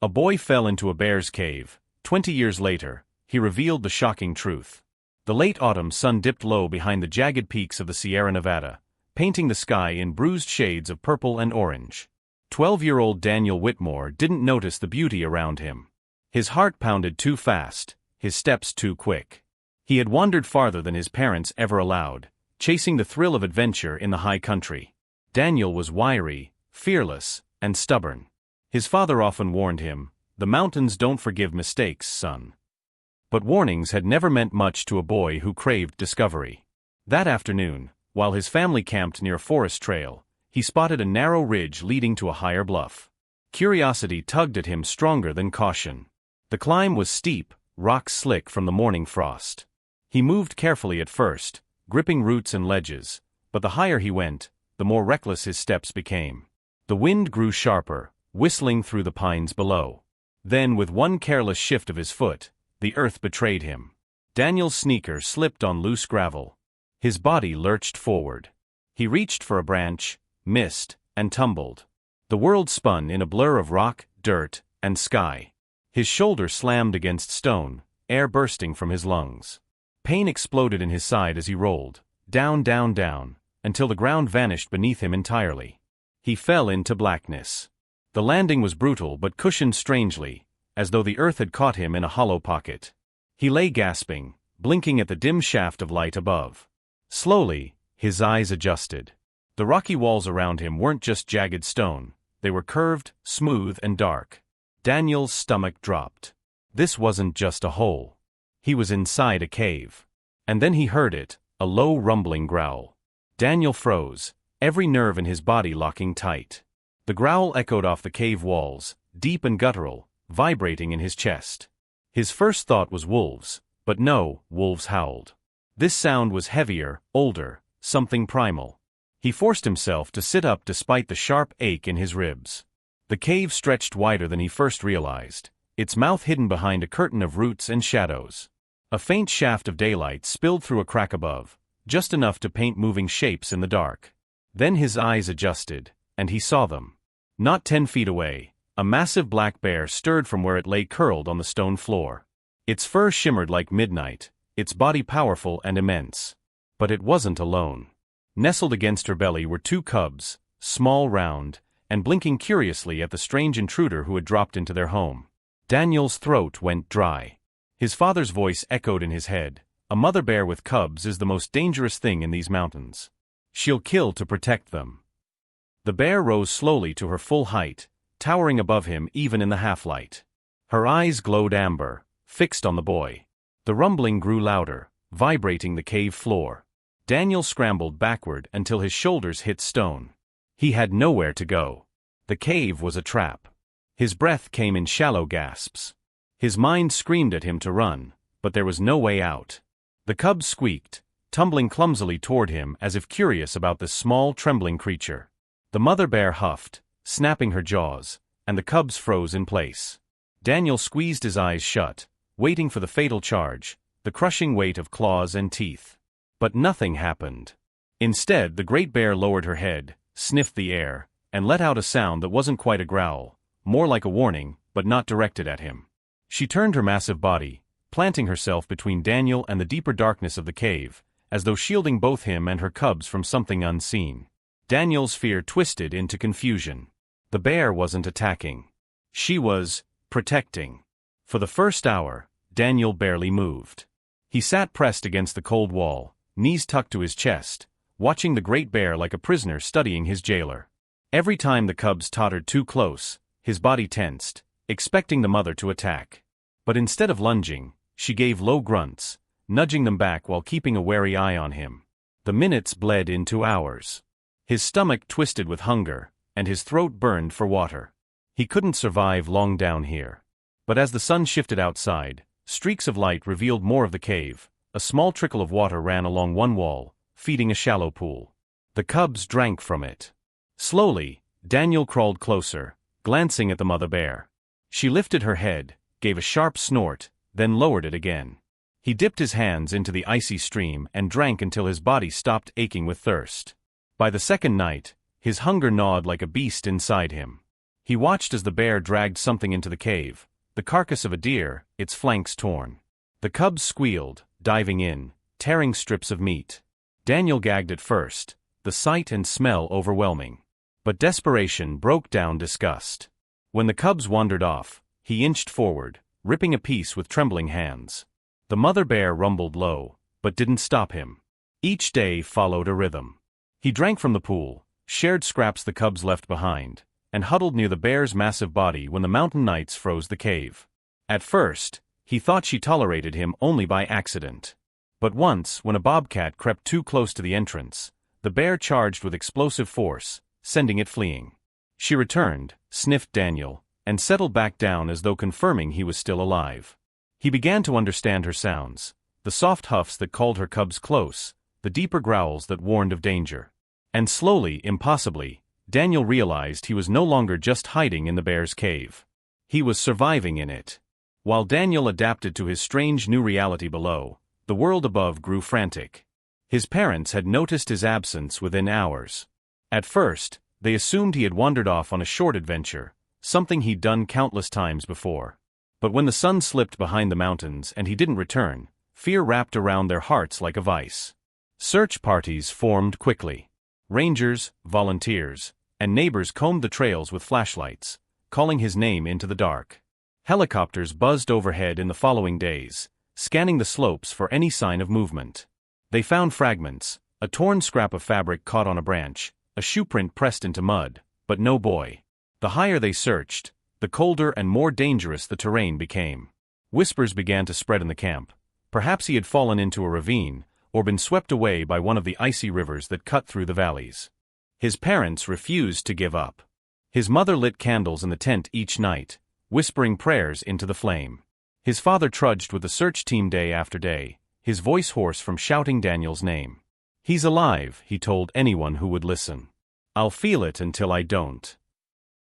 A boy fell into a bear's cave. 20 years later, he revealed the shocking truth. The late autumn sun dipped low behind the jagged peaks of the Sierra Nevada, painting the sky in bruised shades of purple and orange. 12-year-old Daniel Whitmore didn't notice the beauty around him. His heart pounded too fast, his steps too quick. He had wandered farther than his parents ever allowed, chasing the thrill of adventure in the high country. Daniel was wiry, fearless, and stubborn. His father often warned him, "The mountains don't forgive mistakes, son." But warnings had never meant much to a boy who craved discovery. That afternoon, while his family camped near a forest trail, he spotted a narrow ridge leading to a higher bluff. Curiosity tugged at him stronger than caution. The climb was steep, rocks slick from the morning frost. He moved carefully at first, gripping roots and ledges, but the higher he went, the more reckless his steps became. The wind grew sharper, whistling through the pines below. Then, with one careless shift of his foot, the earth betrayed him. Daniel's sneaker slipped on loose gravel. His body lurched forward. He reached for a branch, missed, and tumbled. The world spun in a blur of rock, dirt, and sky. His shoulder slammed against stone, air bursting from his lungs. Pain exploded in his side as he rolled, down, down, down, until the ground vanished beneath him entirely. He fell into blackness. The landing was brutal but cushioned strangely, as though the earth had caught him in a hollow pocket. He lay gasping, blinking at the dim shaft of light above. Slowly, his eyes adjusted. The rocky walls around him weren't just jagged stone, they were curved, smooth, and dark. Daniel's stomach dropped. This wasn't just a hole. He was inside a cave. And then he heard it, a low rumbling growl. Daniel froze, every nerve in his body locking tight. The growl echoed off the cave walls, deep and guttural, vibrating in his chest. His first thought was wolves, but no, wolves howled. This sound was heavier, older, something primal. He forced himself to sit up despite the sharp ache in his ribs. The cave stretched wider than he first realized, its mouth hidden behind a curtain of roots and shadows. A faint shaft of daylight spilled through a crack above, just enough to paint moving shapes in the dark. Then his eyes adjusted, and he saw them. Not 10 feet away, a massive black bear stirred from where it lay curled on the stone floor. Its fur shimmered like midnight, its body powerful and immense. But it wasn't alone. Nestled against her belly were 2 cubs, small, round, and blinking curiously at the strange intruder who had dropped into their home. Daniel's throat went dry. His father's voice echoed in his head, "A mother bear with cubs is the most dangerous thing in these mountains. She'll kill to protect them." The bear rose slowly to her full height, towering above him even in the half-light. Her eyes glowed amber, fixed on the boy. The rumbling grew louder, vibrating the cave floor. Daniel scrambled backward until his shoulders hit stone. He had nowhere to go. The cave was a trap. His breath came in shallow gasps. His mind screamed at him to run, but there was no way out. The cubs squeaked, tumbling clumsily toward him as if curious about this small, trembling creature. The mother bear huffed, snapping her jaws, and the cubs froze in place. Daniel squeezed his eyes shut, waiting for the fatal charge, the crushing weight of claws and teeth. But nothing happened. Instead, the great bear lowered her head, sniffed the air, and let out a sound that wasn't quite a growl, more like a warning, but not directed at him. She turned her massive body, planting herself between Daniel and the deeper darkness of the cave, as though shielding both him and her cubs from something unseen. Daniel's fear twisted into confusion. The bear wasn't attacking. She was protecting. For the first hour, Daniel barely moved. He sat pressed against the cold wall, knees tucked to his chest, watching the great bear like a prisoner studying his jailer. Every time the cubs tottered too close, his body tensed, expecting the mother to attack. But instead of lunging, she gave low grunts, nudging them back while keeping a wary eye on him. The minutes bled into hours. His stomach twisted with hunger, and his throat burned for water. He couldn't survive long down here. But as the sun shifted outside, streaks of light revealed more of the cave. A small trickle of water ran along one wall, feeding a shallow pool. The cubs drank from it. Slowly, Daniel crawled closer, glancing at the mother bear. She lifted her head, gave a sharp snort, then lowered it again. He dipped his hands into the icy stream and drank until his body stopped aching with thirst. By the second night, his hunger gnawed like a beast inside him. He watched as the bear dragged something into the cave, the carcass of a deer, its flanks torn. The cubs squealed, diving in, tearing strips of meat. Daniel gagged at first, the sight and smell overwhelming. But desperation broke down disgust. When the cubs wandered off, he inched forward, ripping a piece with trembling hands. The mother bear rumbled low, but didn't stop him. Each day followed a rhythm. He drank from the pool, shared scraps the cubs left behind, and huddled near the bear's massive body when the mountain nights froze the cave. At first, he thought she tolerated him only by accident. But once, when a bobcat crept too close to the entrance, the bear charged with explosive force, sending it fleeing. She returned, sniffed Daniel, and settled back down as though confirming he was still alive. He began to understand her sounds, the soft huffs that called her cubs close, the deeper growls that warned of danger. And slowly, impossibly, Daniel realized he was no longer just hiding in the bear's cave. He was surviving in it. While Daniel adapted to his strange new reality below, the world above grew frantic. His parents had noticed his absence within hours. At first, they assumed he had wandered off on a short adventure, something he'd done countless times before. But when the sun slipped behind the mountains and he didn't return, fear wrapped around their hearts like a vice. Search parties formed quickly. Rangers, volunteers, and neighbors combed the trails with flashlights, calling his name into the dark. Helicopters buzzed overhead in the following days, scanning the slopes for any sign of movement. They found fragments, a torn scrap of fabric caught on a branch, a shoe print pressed into mud, but no boy. The higher they searched, the colder and more dangerous the terrain became. Whispers began to spread in the camp. Perhaps he had fallen into a ravine, or been swept away by one of the icy rivers that cut through the valleys. His parents refused to give up. His mother lit candles in the tent each night, whispering prayers into the flame. His father trudged with the search team day after day, his voice hoarse from shouting Daniel's name. "He's alive," he told anyone who would listen. "I'll feel it until I don't."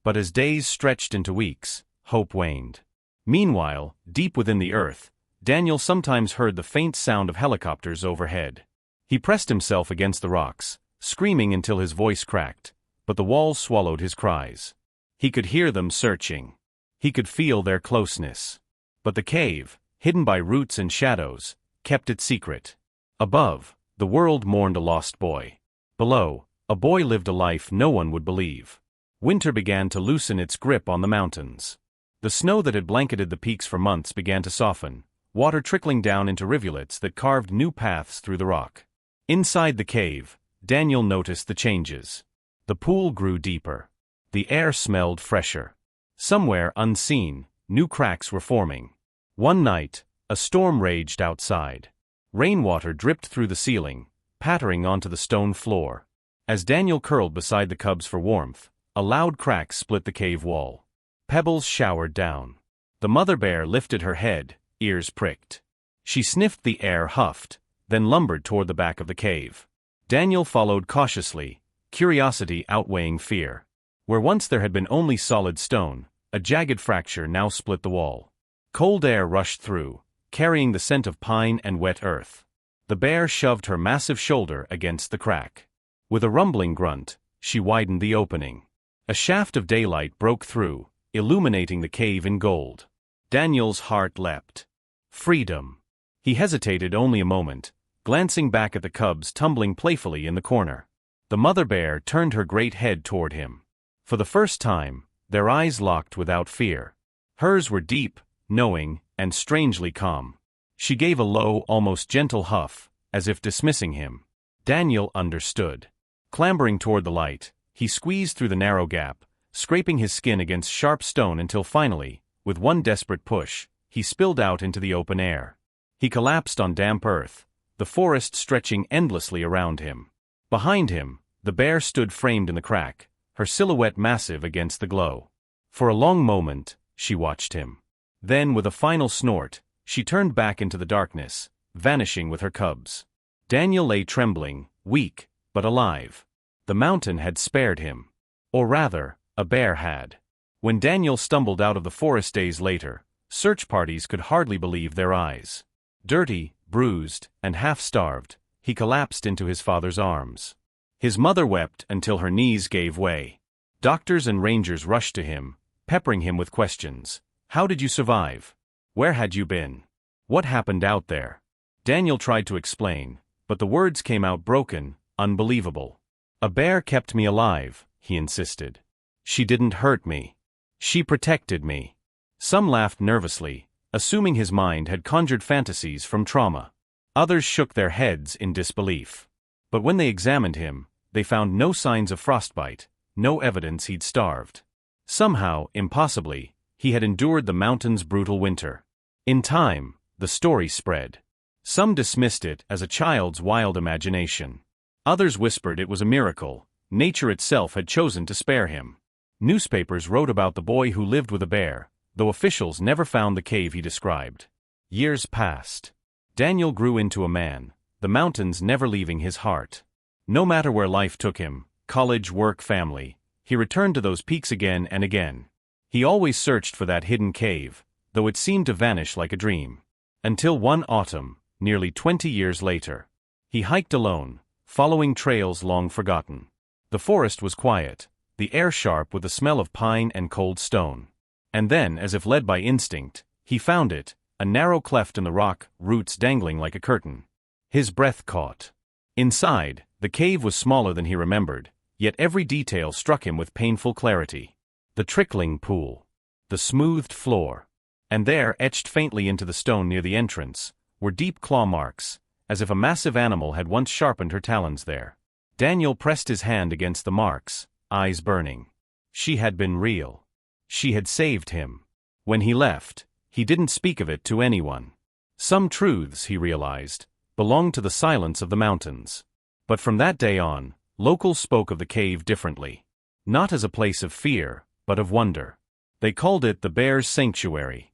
But as days stretched into weeks, hope waned. Meanwhile, deep within the earth, Daniel sometimes heard the faint sound of helicopters overhead. He pressed himself against the rocks, screaming until his voice cracked, but the walls swallowed his cries. He could hear them searching. He could feel their closeness. But the cave, hidden by roots and shadows, kept it secret. Above, the world mourned a lost boy. Below, a boy lived a life no one would believe. Winter began to loosen its grip on the mountains. The snow that had blanketed the peaks for months began to soften, water trickling down into rivulets that carved new paths through the rock. Inside the cave, Daniel noticed the changes. The pool grew deeper. The air smelled fresher. Somewhere unseen, new cracks were forming. One night, a storm raged outside. Rainwater dripped through the ceiling, pattering onto the stone floor. As Daniel curled beside the cubs for warmth, a loud crack split the cave wall. Pebbles showered down. The mother bear lifted her head, ears pricked. She sniffed the air, huffed, then lumbered toward the back of the cave. Daniel followed cautiously, curiosity outweighing fear. Where once there had been only solid stone, a jagged fracture now split the wall. Cold air rushed through, carrying the scent of pine and wet earth. The bear shoved her massive shoulder against the crack. With a rumbling grunt, she widened the opening. A shaft of daylight broke through, illuminating the cave in gold. Daniel's heart leapt. Freedom. He hesitated only a moment, glancing back at the cubs tumbling playfully in the corner. The mother bear turned her great head toward him. For the first time, their eyes locked without fear. Hers were deep, knowing, and strangely calm. She gave a low, almost gentle huff, as if dismissing him. Daniel understood. Clambering toward the light, he squeezed through the narrow gap, scraping his skin against sharp stone until finally, with one desperate push, he spilled out into the open air. He collapsed on damp earth, the forest stretching endlessly around him. Behind him, the bear stood framed in the crack, her silhouette massive against the glow. For a long moment, she watched him. Then, with a final snort, she turned back into the darkness, vanishing with her cubs. Daniel lay trembling, weak, but alive. The mountain had spared him. Or rather, a bear had. When Daniel stumbled out of the forest days later, search parties could hardly believe their eyes. Dirty, bruised, and half-starved, he collapsed into his father's arms. His mother wept until her knees gave way. Doctors and rangers rushed to him, peppering him with questions. How did you survive? Where had you been? What happened out there? Daniel tried to explain, but the words came out broken, unbelievable. A bear kept me alive, he insisted. She didn't hurt me. She protected me. Some laughed nervously, assuming his mind had conjured fantasies from trauma. Others shook their heads in disbelief. But when they examined him, they found no signs of frostbite, no evidence he'd starved. Somehow, impossibly, he had endured the mountain's brutal winter. In time, the story spread. Some dismissed it as a child's wild imagination. Others whispered it was a miracle. Nature itself had chosen to spare him. Newspapers wrote about the boy who lived with a bear, though officials never found the cave he described. Years passed. Daniel grew into a man, the mountains never leaving his heart. No matter where life took him, college, work, family, he returned to those peaks again and again. He always searched for that hidden cave, though it seemed to vanish like a dream. Until one autumn, nearly 20 years later, he hiked alone, following trails long forgotten. The forest was quiet, the air sharp with the smell of pine and cold stone. And then, as if led by instinct, he found it, a narrow cleft in the rock, roots dangling like a curtain. His breath caught. Inside, the cave was smaller than he remembered, yet every detail struck him with painful clarity. The trickling pool, the smoothed floor, and there, etched faintly into the stone near the entrance, were deep claw marks, as if a massive animal had once sharpened her talons there. Daniel pressed his hand against the marks, eyes burning. She had been real. She had saved him. When he left, he didn't speak of it to anyone. Some truths, he realized, belonged to the silence of the mountains. But from that day on, locals spoke of the cave differently. Not as a place of fear, but of wonder. They called it the Bear's Sanctuary.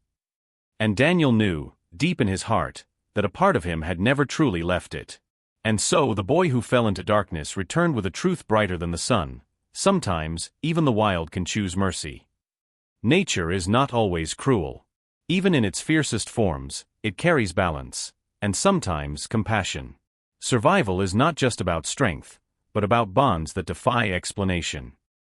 And Daniel knew, deep in his heart, that a part of him had never truly left it. And so the boy who fell into darkness returned with a truth brighter than the sun. Sometimes, even the wild can choose mercy. Nature is not always cruel. Even in its fiercest forms, it carries balance, and sometimes compassion. Survival is not just about strength, but about bonds that defy explanation.